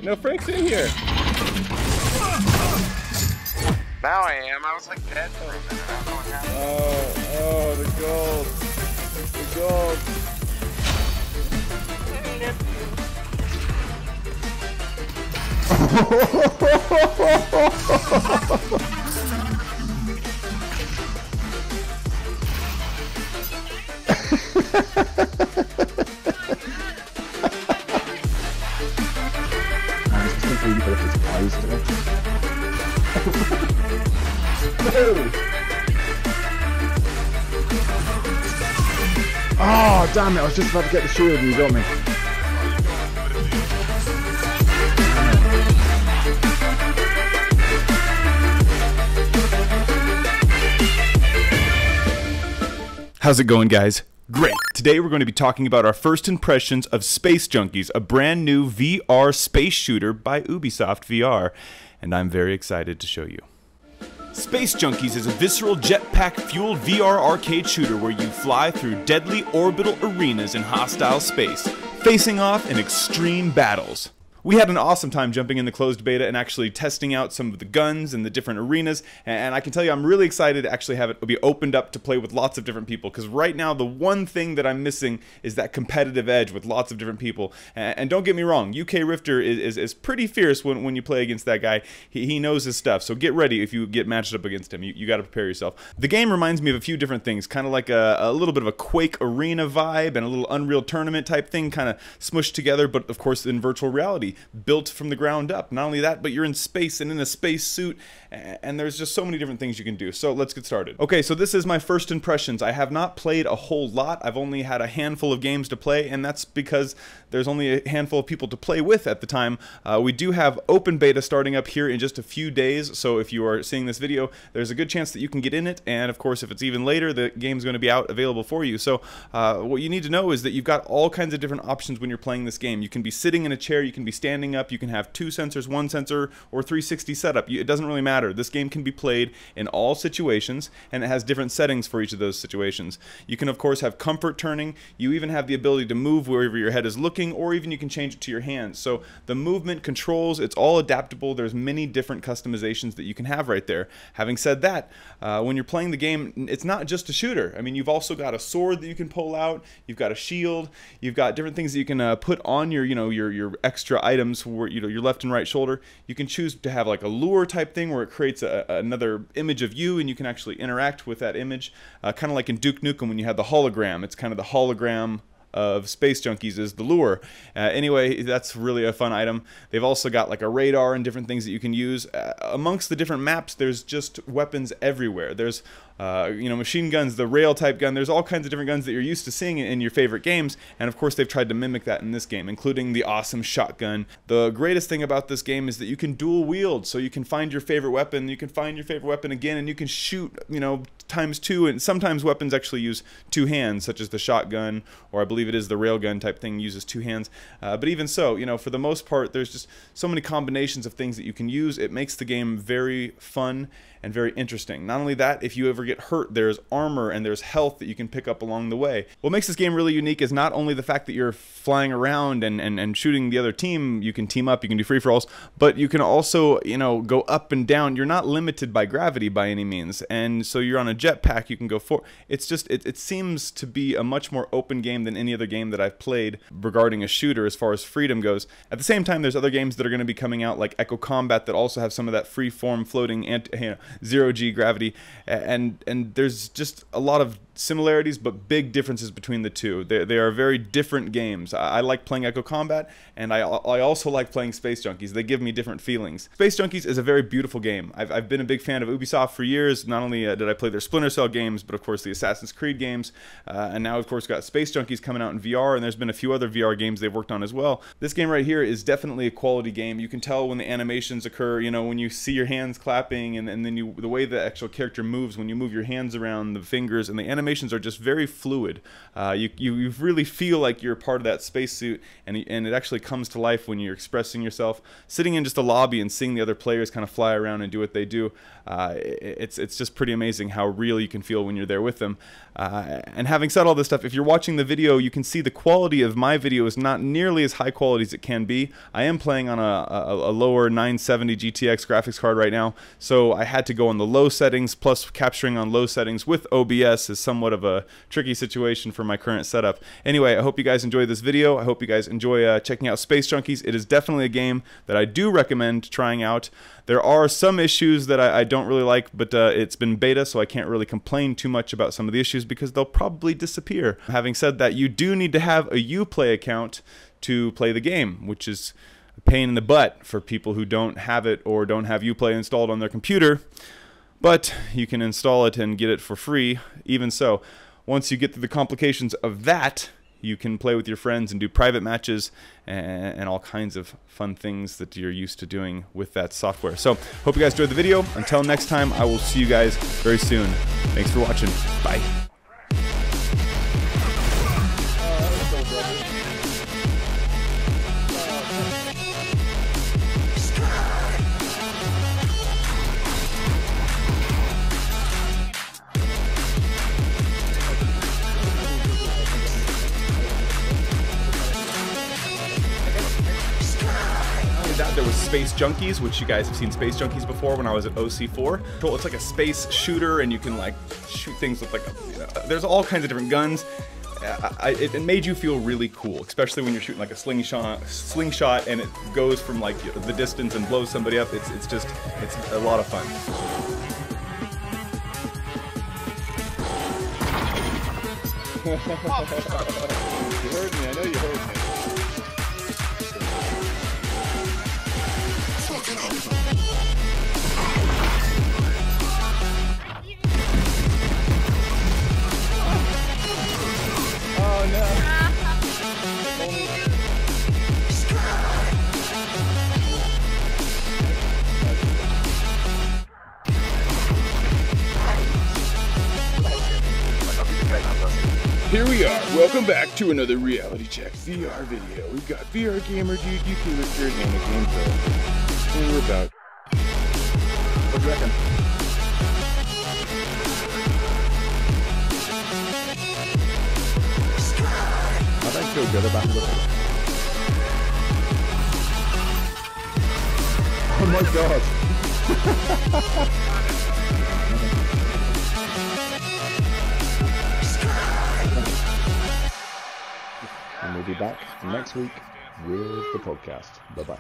No, Frank's in here. Now I am. I was like dead for a minute. I don't know what happened. Oh, the gold. The gold. Oh, damn it, I was just about to get the shield and you got me. How's it going, guys? Great! Today we're going to be talking about our first impressions of Space Junkies, a brand new VR space shooter by Ubisoft VR, and I'm very excited to show you. Space Junkies is a visceral jetpack-fueled VR arcade shooter where you fly through deadly orbital arenas in hostile space, facing off in extreme battles. We had an awesome time jumping in the closed beta and actually testing out some of the guns and the different arenas, and I can tell you I'm really excited to actually have it be opened up to play with lots of different people, because right now the one thing that I'm missing is that competitive edge with lots of different people. And don't get me wrong, UK Rifter is pretty fierce when you play against that guy. He knows his stuff, so get ready if you get matched up against him. You got to prepare yourself. The game reminds me of a few different things, kind of like a little bit of a Quake arena vibe and a little Unreal Tournament type thing, kind of smushed together, but of course in virtual reality, built from the ground up. Not only that, but you're in space and in a space suit, and there's just so many different things you can do. So let's get started. Okay, so this is my first impressions. I have not played a whole lot. I've only had a handful of games to play, and that's because there's only a handful of people to play with at the time. We do have open beta starting up here in just a few days, so if you are seeing this video, there's a good chance that you can get in it, and of course if it's even later, the game's going to be out available for you. So what you need to know is that you've got all kinds of different options when you're playing this game. You can be sitting in a chair, you can be standing up, you can have 2 sensors, 1 sensor, or 360 setup. It doesn't really matter. This game can be played in all situations, and it has different settings for each of those situations. You can of course have comfort turning. You even have the ability to move wherever your head is looking, or even you can change it to your hands. So the movement controls, it's all adaptable. There's many different customizations that you can have right there. Having said that, when you're playing the game, it's not just a shooter. I mean, you've also got a sword that you can pull out. You've got a shield. You've got different things that you can put on your, your extra items for your left and right shoulder. You can choose to have like a lure type thing where it creates another image of you, and you can actually interact with that image, kind of like in Duke Nukem when you had the hologram. It's kind of the hologram of Space Junkies is the lure. Anyway, that's really a fun item. They've also got like a radar and different things that you can use. Amongst the different maps, there's just weapons everywhere. There's machine guns, the rail type gun. There's all kinds of different guns that you're used to seeing in your favorite games, and of course they've tried to mimic that in this game, including the awesome shotgun. The greatest thing about this game is that you can dual wield, so you can find your favorite weapon, you can find your favorite weapon again, and you can shoot, ×2, and sometimes weapons actually use 2 hands, such as the shotgun, or I believe it is the railgun type thing uses 2 hands. But even so, for the most part, there's just so many combinations of things that you can use. It makes the game very fun and very interesting. Not only that, if you ever get hurt, there's armor and there's health that you can pick up along the way. What makes this game really unique is not only the fact that you're flying around and shooting the other team. You can team up, you can do free-for-alls, but you can also, go up and down. You're not limited by gravity by any means, and so you're on a jetpack, you can go forward. It's just, it seems to be a much more open game than any other game that I've played regarding a shooter as far as freedom goes. At the same time, there's other games that are going to be coming out like Echo Combat that also have some of that free-form floating zero-G gravity, and there's just a lot of similarities but big differences between the two. They are very different games. I like playing Echo Combat, and I also like playing Space Junkies. They give me different feelings. Space Junkies is a very beautiful game. I've been a big fan of Ubisoft for years. Not only did I play their Splinter Cell games, but of course the Assassin's Creed games, and now of course got Space Junkies coming out in VR, and there's been a few other VR games they've worked on as well. This game right here is definitely a quality game. You can tell when the animations occur, when you see your hands clapping, and then the way the actual character moves when you move your hands around, the fingers, and the animations are just very fluid. You really feel like you're part of that spacesuit, and it actually comes to life when you're expressing yourself. Sitting in just a lobby and seeing the other players kind of fly around and do what they do, it's just pretty amazing how real you can feel when you're there with them. And having said all this stuff, if you're watching the video, you can see the quality of my video is not nearly as high quality as it can be. I am playing on a lower 970 GTX graphics card right now, so I had to go on the low settings, plus capturing on low settings with OBS is somewhat of a tricky situation for my current setup. Anyway, I hope you guys enjoyed this video. I hope you guys enjoy checking out Space Junkies. It is definitely a game that I do recommend trying out. There are some issues that I don't really like, but it's been beta, so I can't really complain too much about some of the issues because they'll probably disappear. Having said that, you do need to have a Uplay account to play the game, which is a pain in the butt for people who don't have it or don't have Uplay installed on their computer. But you can install it and get it for free. Even so, once you get through the complications of that, you can play with your friends and do private matches and all kinds of fun things that you're used to doing with that software. So, hope you guys enjoyed the video. Until next time, I will see you guys very soon. Thanks for watching. Bye. There was Space Junkies, which you guys have seen Space Junkies before when I was at OC4. It's like a space shooter, and you can like shoot things with like there's all kinds of different guns. It made you feel really cool, especially when you're shooting like a slingshot, and it goes from like the distance and blows somebody up. It's a lot of fun. You heard me, I know you heard me. Oh no. Here we are. Welcome back to another Reality Check VR video. We've got VR Gamer Dude, YouTube Wizard, and a Game Zone. And we're about. What do you reckon? I don't feel good about looking. Oh my god. And we'll be back next week with the podcast. Bye-bye.